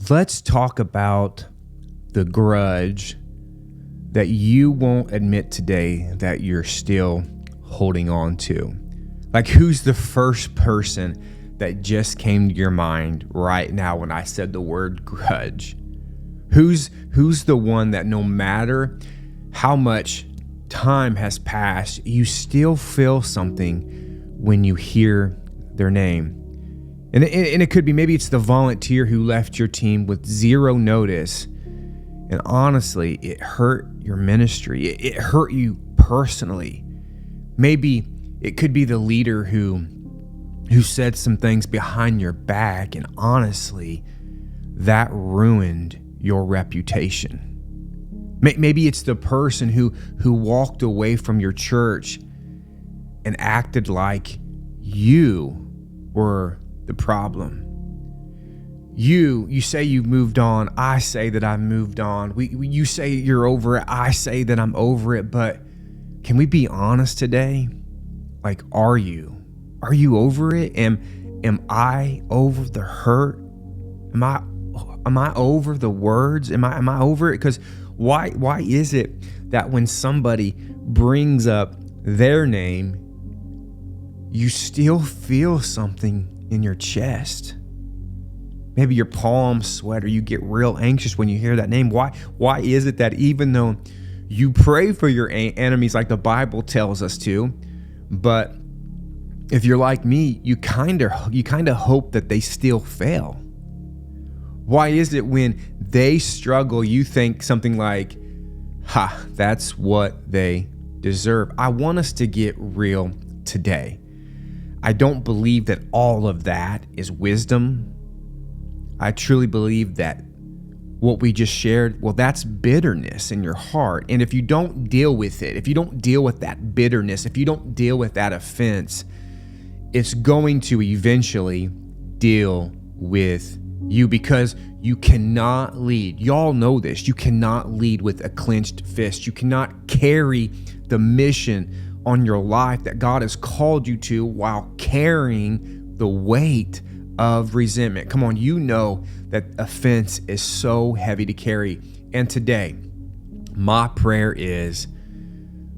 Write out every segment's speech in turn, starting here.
Let's talk about the grudge that you won't admit today that you're still holding on to. Like, who's the first person that just came to your mind right now when I said the word grudge? Who's the one that no matter how much time has passed, you still feel something when you hear their name? And it could be, maybe it's the volunteer who left your team with zero notice. And honestly, it hurt your ministry. It hurt you personally. Maybe it could be the leader who said some things behind your back. And honestly, that ruined your reputation. Maybe it's the person who walked away from your church and acted like you were the problem. You say you've moved on. I say that I've moved on. You say you're over it. I say that I'm over it. But can we be honest today? Like, are you over it? Am I over the hurt? Am I over the words? Am I over it? Because why is it that when somebody brings up their name, you still feel something in your chest? Maybe your palms sweat, or you get real anxious when you hear that name. Why is it that even though you pray for your enemies like the Bible tells us to, but if you're like me, you kind of hope that they still fail? Why is it when they struggle, you think something like, that's what they deserve? I want us to get real today. I don't believe that all of that is wisdom. I truly believe that what we just shared, well, that's bitterness in your heart. And if you don't deal with it, if you don't deal with that bitterness, if you don't deal with that offense, it's going to eventually deal with you, because you cannot lead. Y'all know this. You cannot lead with a clenched fist. You cannot carry the mission on your life that God has called you to while carrying the weight of resentment. Come on, you know that offense is so heavy to carry. And today, my prayer is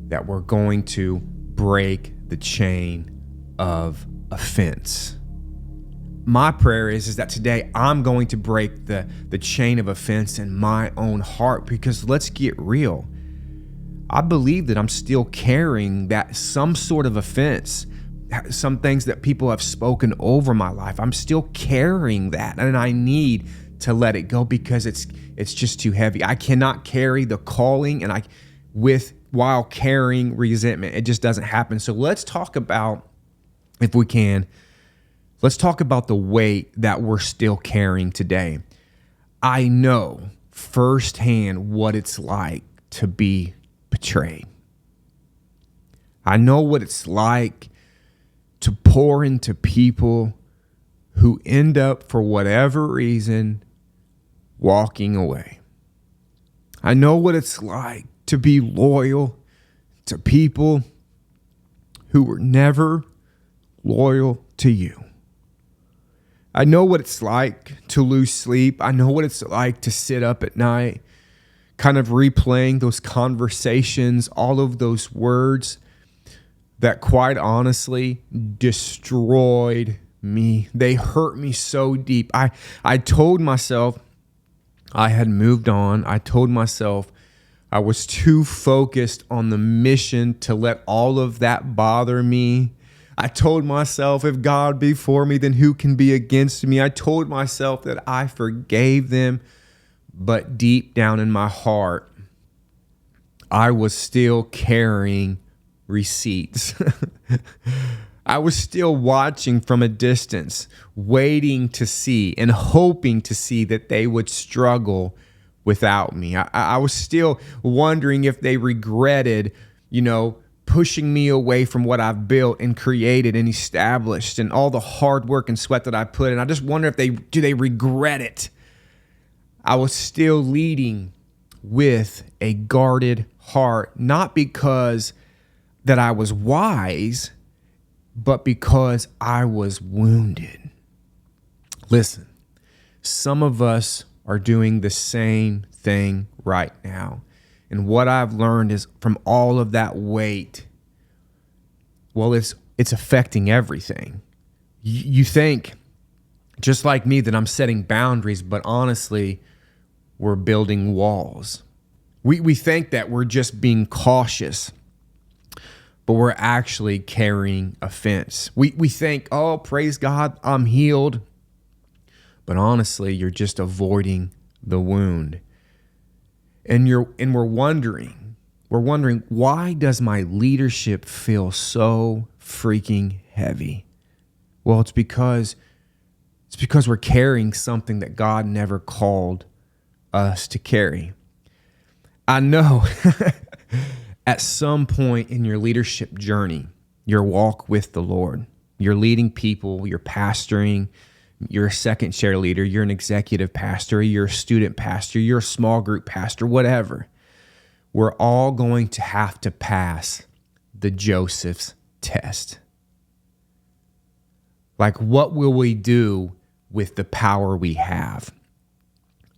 that we're going to break the chain of offense. My prayer is that today I'm going to break the chain of offense in my own heart, because let's get real. I believe that I'm still carrying that some sort of offense, some things that people have spoken over my life. I'm still carrying that, and I need to let it go because it's just too heavy. I cannot carry the calling while carrying resentment. It just doesn't happen. So let's talk about, if we can, let's talk about the weight that we're still carrying today. I know firsthand what it's like to be betrayed. I know what it's like to pour into people who end up, for whatever reason, walking away. I know what it's like to be loyal to people who were never loyal to you. I know what it's like to lose sleep. I know what it's like to sit up at night, kind of replaying those conversations, all of those words that quite honestly destroyed me. They hurt me so deep. I told myself I had moved on. I told myself I was too focused on the mission to let all of that bother me. I told myself, if God be for me, then who can be against me? I told myself that I forgave them, but deep down in my heart, I was still carrying receipts. I was still watching from a distance, waiting to see and hoping to see that they would struggle without me. I was still wondering if they regretted, pushing me away from what I've built and created and established and all the hard work and sweat that I put in. I just wonder if do they regret it? I was still leading with a guarded heart, not because that I was wise, but because I was wounded. Listen, some of us are doing the same thing right now. And what I've learned is from all of that weight, well, it's affecting everything. You think, just like me, that I'm setting boundaries, but honestly, we're building walls. We think that we're just being cautious, but we're actually carrying offense. We think, oh, praise God, I'm healed. But honestly, you're just avoiding the wound. And we're wondering, why does my leadership feel so freaking heavy? Well, it's because we're carrying something that God never called us to carry. I know at some point in your leadership journey, your walk with the Lord, you're leading people, you're pastoring, you're a second chair leader, you're an executive pastor, you're a student pastor, you're a small group pastor, whatever. We're all going to have to pass the Joseph's test. Like, what will we do with the power we have?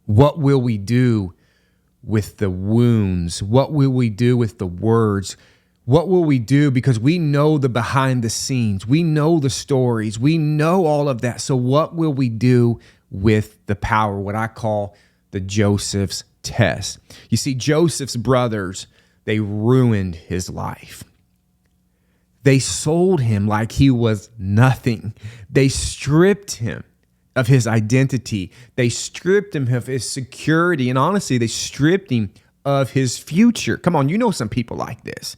What will we do with the wounds? What will we do with the words? What will we do? Because we know the behind the scenes. We know the stories. We know all of that. So what will we do with the power, what I call the Joseph's test? You see, Joseph's brothers, they ruined his life. They sold him like he was nothing. They stripped him of his identity. They stripped him of his security. And honestly, they stripped him of his future. Come on, you know some people like this.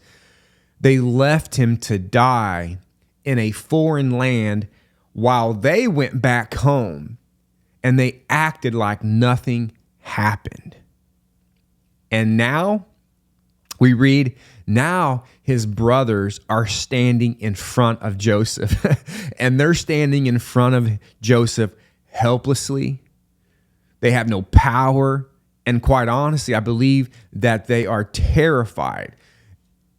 They left him to die in a foreign land while they went back home and they acted like nothing happened. And now we read, now his brothers are standing in front of Joseph and they're standing in front of Joseph helplessly. They have no power. And quite honestly, I believe that they are terrified.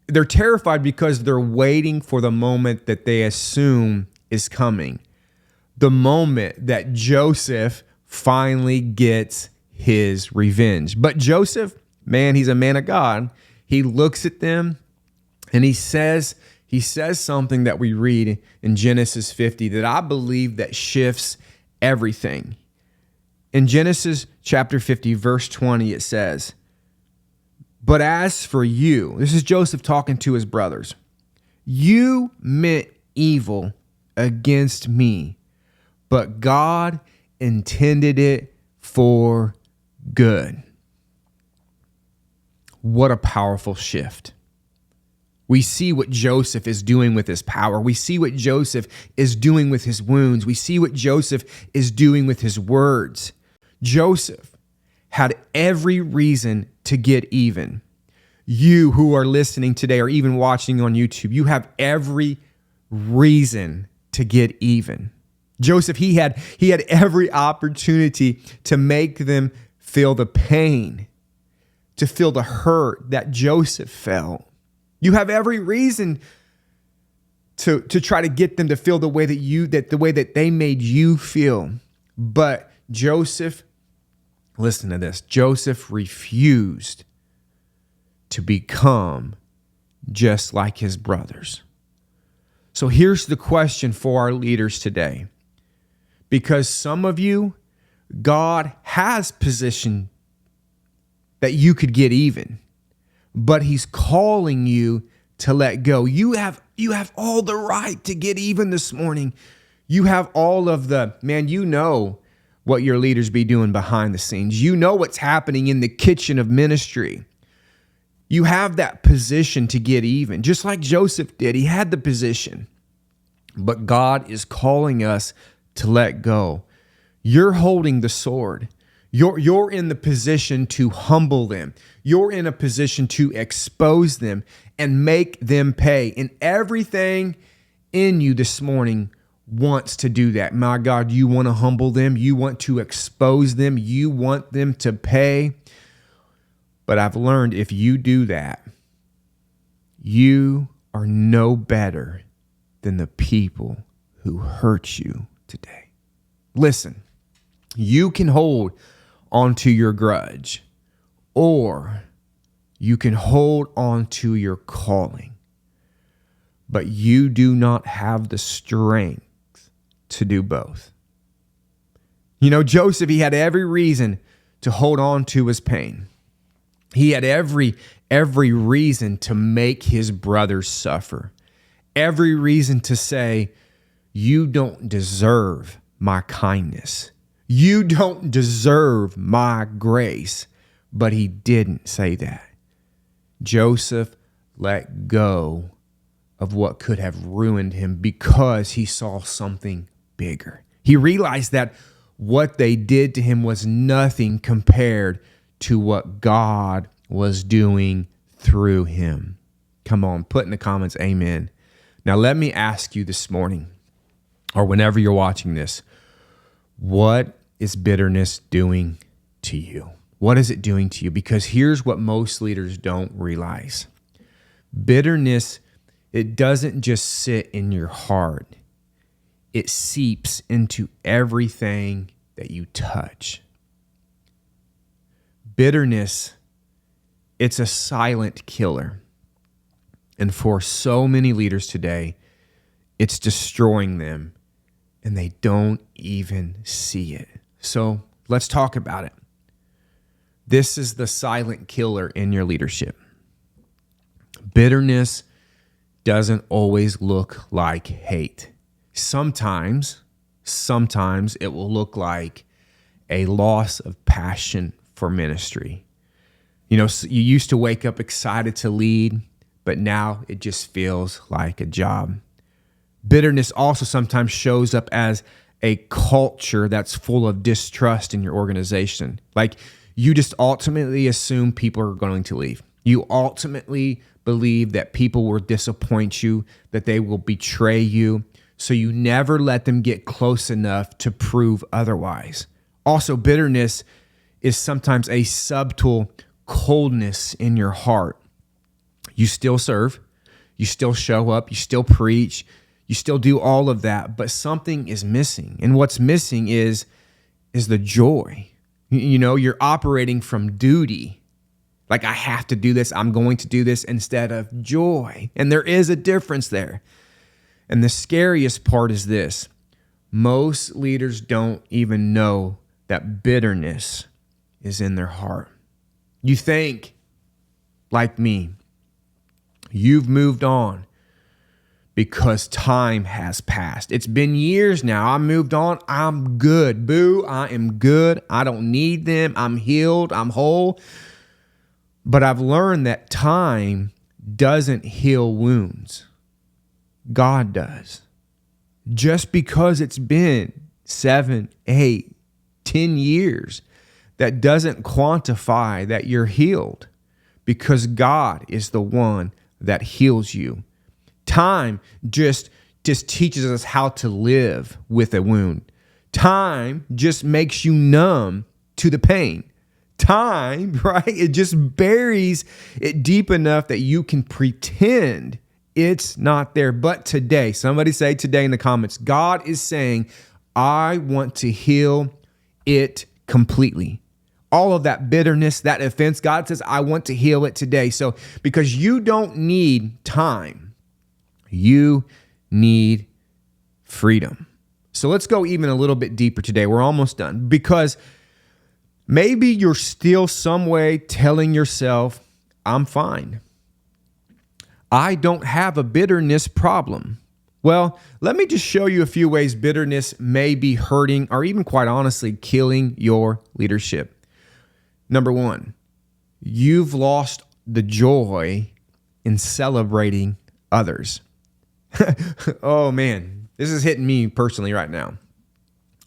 They're terrified because they're waiting for the moment that they assume is coming. The moment that Joseph finally gets his revenge. But Joseph, man, he's a man of God. He looks at them and he says something that we read in Genesis 50 that I believe that shifts everything. In Genesis chapter 50, verse 20, it says, "But as for you," this is Joseph talking to his brothers, "you meant evil against me, but God intended it for good." What a powerful shift. We see what Joseph is doing with his power. We see what Joseph is doing with his wounds. We see what Joseph is doing with his words. Joseph had every reason to get even. You who are listening today or even watching on YouTube, you have every reason to get even. Joseph, he had every opportunity to make them feel the pain, to feel the hurt that Joseph felt. You have every reason to try to get them to feel the way that they made you feel. But Joseph, listen to this. Joseph refused to become just like his brothers. So here's the question for our leaders today. Because some of you, God has positioned that you could get even, but he's calling you to let go. You have all the right to get even this morning. You have all of you know what your leaders be doing behind the scenes. You know what's happening in the kitchen of ministry. You have that position to get even, just like Joseph did. He had the position, but God is calling us to let go. You're holding the sword. You're in the position to humble them. You're in a position to expose them and make them pay. And everything in you this morning wants to do that. My God, you want to humble them. You want to expose them. You want them to pay. But I've learned if you do that, you are no better than the people who hurt you today. Listen, you can hold onto your grudge, or you can hold on to your calling, but you do not have the strength to do both. You know, Joseph, he had every reason to hold on to his pain. He had every reason to make his brothers suffer. Every reason to say, you don't deserve my kindness. You don't deserve my grace. But he didn't say that. Joseph let go of what could have ruined him because he saw something bigger. He realized that what they did to him was nothing compared to what God was doing through him. Come on, put in the comments, amen. Now, let me ask you this morning, or whenever you're watching this, what is bitterness doing to you? What is it doing to you? Because here's what most leaders don't realize. Bitterness, it doesn't just sit in your heart. It seeps into everything that you touch. Bitterness, it's a silent killer. And for so many leaders today, it's destroying them, and they don't even see it. So let's talk about it. This is the silent killer in your leadership. Bitterness doesn't always look like hate. Sometimes it will look like a loss of passion for ministry. You know, you used to wake up excited to lead, but now it just feels like a job. Bitterness also sometimes shows up as a culture that's full of distrust in your organization. Like, you just ultimately assume people are going to leave. You ultimately believe that people will disappoint you, that they will betray you. So you never let them get close enough to prove otherwise. Also, bitterness is sometimes a subtle coldness in your heart. You still serve, you still show up, you still preach, you still do all of that, but something is missing. And what's missing is the joy. You know, you're operating from duty. Like, I have to do this, I'm going to do this, instead of joy. And there is a difference there. And the scariest part is this. Most leaders don't even know that bitterness is in their heart. You think, like me, you've moved on because time has passed. It's been years now. I moved on. I'm good. Boo, I am good. I don't need them. I'm healed. I'm whole. But I've learned that time doesn't heal wounds. God does. Just because it's been 7, 8, 10 years, that doesn't quantify that you're healed, because God is the one that heals you. Time just teaches us how to live with a wound. Time just makes you numb to the pain. Time, right? It just buries it deep enough that you can pretend it's not there. But today, somebody say today in the comments, God is saying, I want to heal it completely. All of that bitterness, that offense, God says, I want to heal it today. So because you don't need time, you need freedom. So let's go even a little bit deeper today. We're almost done, because maybe you're still some way telling yourself, I'm fine. I don't have a bitterness problem. Well, let me just show you a few ways bitterness may be hurting, or even quite honestly, killing your leadership. Number one, you've lost the joy in celebrating others. Oh man, this is hitting me personally right now.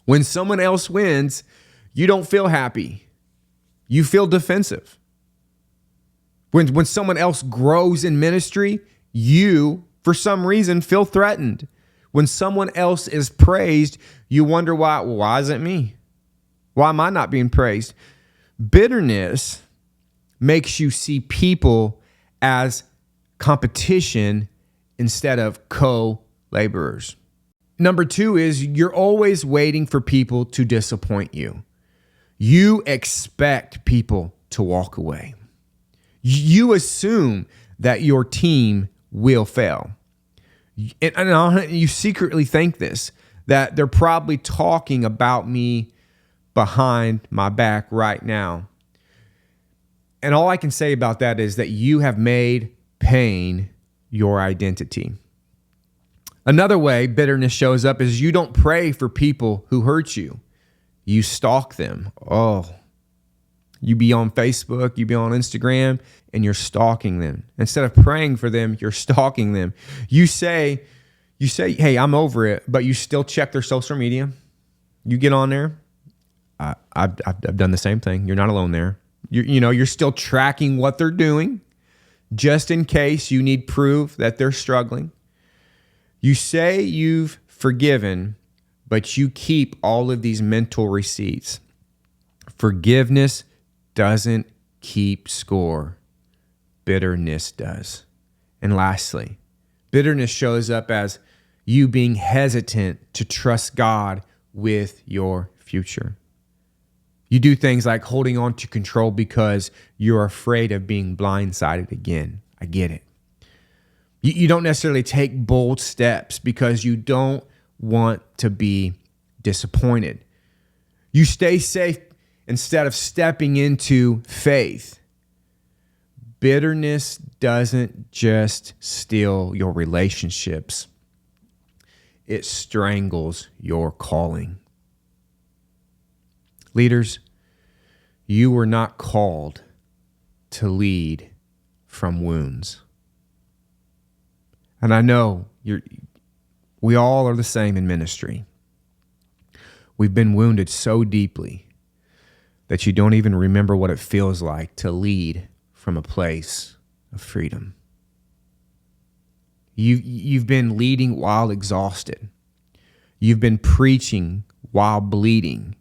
When someone else wins, you don't feel happy. You feel defensive. When someone else grows in ministry, you, for some reason, feel threatened. When someone else is praised, you wonder why isn't me? Why am I not being praised? Bitterness makes you see people as competition instead of co-laborers. Number two is you're always waiting for people to disappoint you. You expect people to walk away. You assume that your team will fail. And you secretly think this, that they're probably talking about me behind my back right now. And all I can say about that is that you have made pain your identity. Another way bitterness shows up is you don't pray for people who hurt you. You stalk them. Oh, you be on Facebook, you be on Instagram, and you're stalking them. Instead of praying for them, you're stalking them. You say, hey, I'm over it, but you still check their social media. You get on there. I've done the same thing. You're not alone there. You're still tracking what they're doing just in case you need proof that they're struggling. You say you've forgiven, but you keep all of these mental receipts. Forgiveness doesn't keep score. Bitterness does. And lastly, bitterness shows up as you being hesitant to trust God with your future. You do things like holding on to control because you're afraid of being blindsided again. I get it. You don't necessarily take bold steps because you don't want to be disappointed. You stay safe instead of stepping into faith. Bitterness doesn't just steal your relationships. It strangles your calling. Leaders, you were not called to lead from wounds. And I know we all are the same in ministry. We've been wounded so deeply that you don't even remember what it feels like to lead from a place of freedom. You've been leading while exhausted. You've been preaching while bleeding.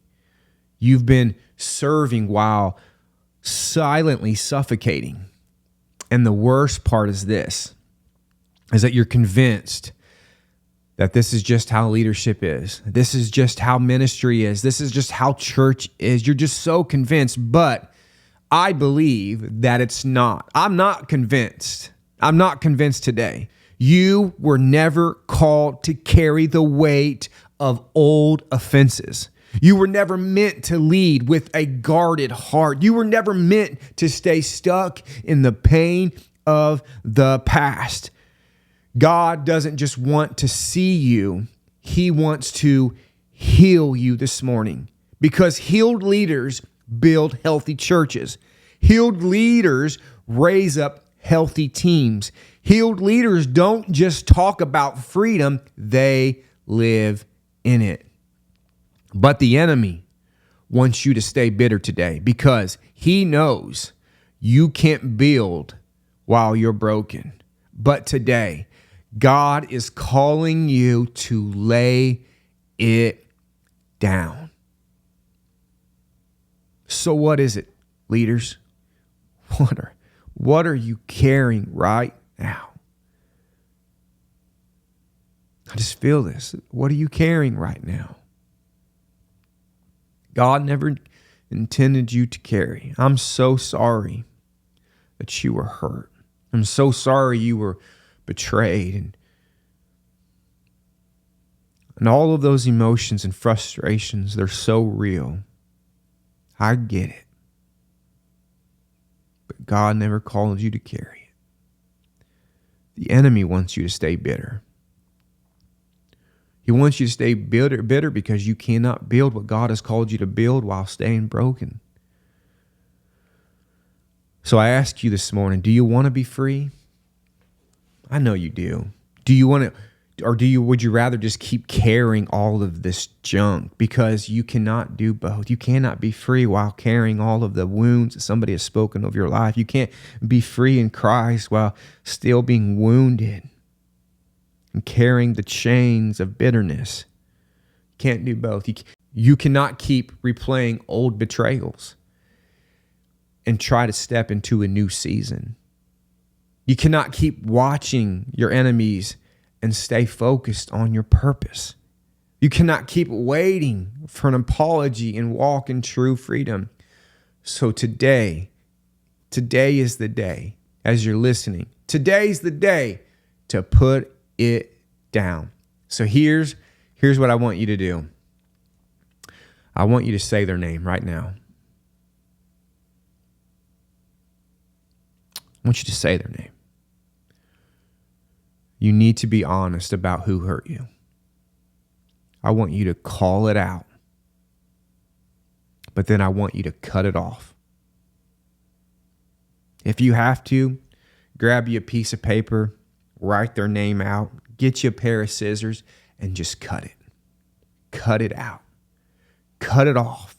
You've been serving while silently suffocating. And the worst part is this, is that you're convinced that this is just how leadership is. This is just how ministry is. This is just how church is. You're just so convinced, but I believe that it's not. I'm not convinced. I'm not convinced today. You were never called to carry the weight of old offenses. You were never meant to lead with a guarded heart. You were never meant to stay stuck in the pain of the past. God doesn't just want to see you. He wants to heal you this morning, because healed leaders build healthy churches. Healed leaders raise up healthy teams. Healed leaders don't just talk about freedom, they live in it. But the enemy wants you to stay bitter today because he knows you can't build while you're broken. But today, God is calling you to lay it down. So what is it, leaders? What are you carrying right now? I just feel this. What are you carrying right now? God never intended you to carry. I'm so sorry that you were hurt. I'm so sorry you were betrayed. And all of those emotions and frustrations, they're so real. I get it. But God never called you to carry it. The enemy wants you to stay bitter. He wants you to stay bitter because you cannot build what God has called you to build while staying broken. So I ask you this morning, do you want to be free? I know you do. Do you want to, or would you rather just keep carrying all of this junk? Because you cannot do both. You cannot be free while carrying all of the wounds that somebody has spoken of your life. You can't be free in Christ while still being wounded and carrying the chains of bitterness. You can't do both. You cannot keep replaying old betrayals and try to step into a new season. You cannot keep watching your enemies and stay focused on your purpose. You cannot keep waiting for an apology and walk in true freedom. So today is the day, as you're listening, today's the day to put it down. So here's what I want you to do. I want you to say their name right now. I want you to say their name. You need to be honest about who hurt you. I want you to call it out. But then I want you to cut it off. If you have to, grab you a piece of paper, write their name out, get you a pair of scissors, and just cut it. Cut it out. Cut it off.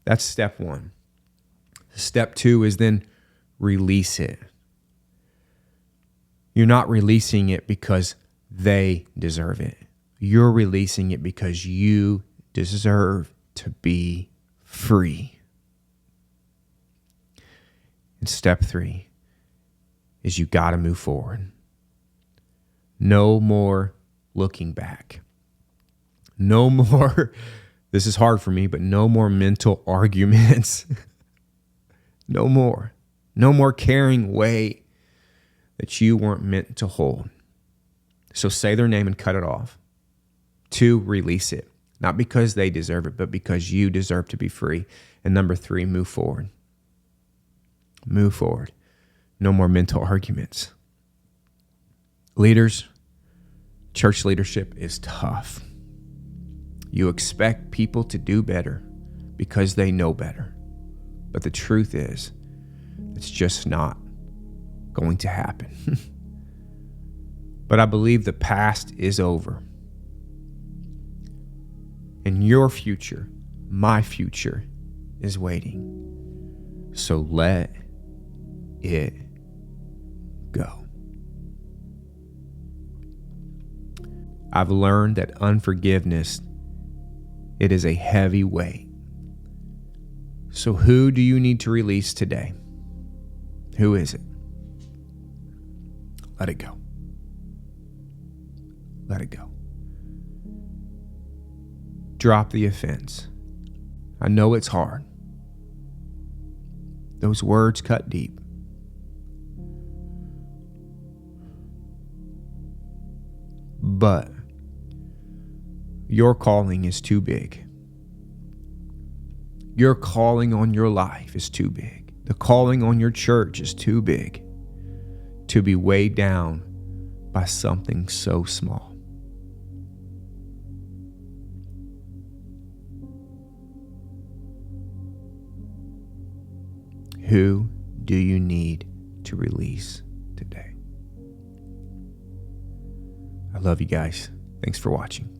That's step one. Step two is then release it. You're not releasing it because they deserve it. You're releasing it because you deserve to be free. And step three is you got to move forward. No more looking back. No more, this is hard for me, but no more mental arguments. No more. No more carrying weight that you weren't meant to hold. So say their name and cut it off. 2, release it. Not because they deserve it, but because you deserve to be free. And number 3, move forward. Move forward. No more mental arguments. Leaders, church leadership is tough. You expect people to do better because they know better. But the truth is, it's just not going to happen. But I believe the past is over. And your future, my future, is waiting. So let it go. I've learned that unforgiveness, it is a heavy weight. So who do you need to release today? Who is it? Let it go. Let it go. Drop the offense. I know it's hard. Those words cut deep. But your calling is too big. Your calling on your life is too big. The calling on your church is too big to be weighed down by something so small. Who do you need to release today? I love you guys. Thanks for watching.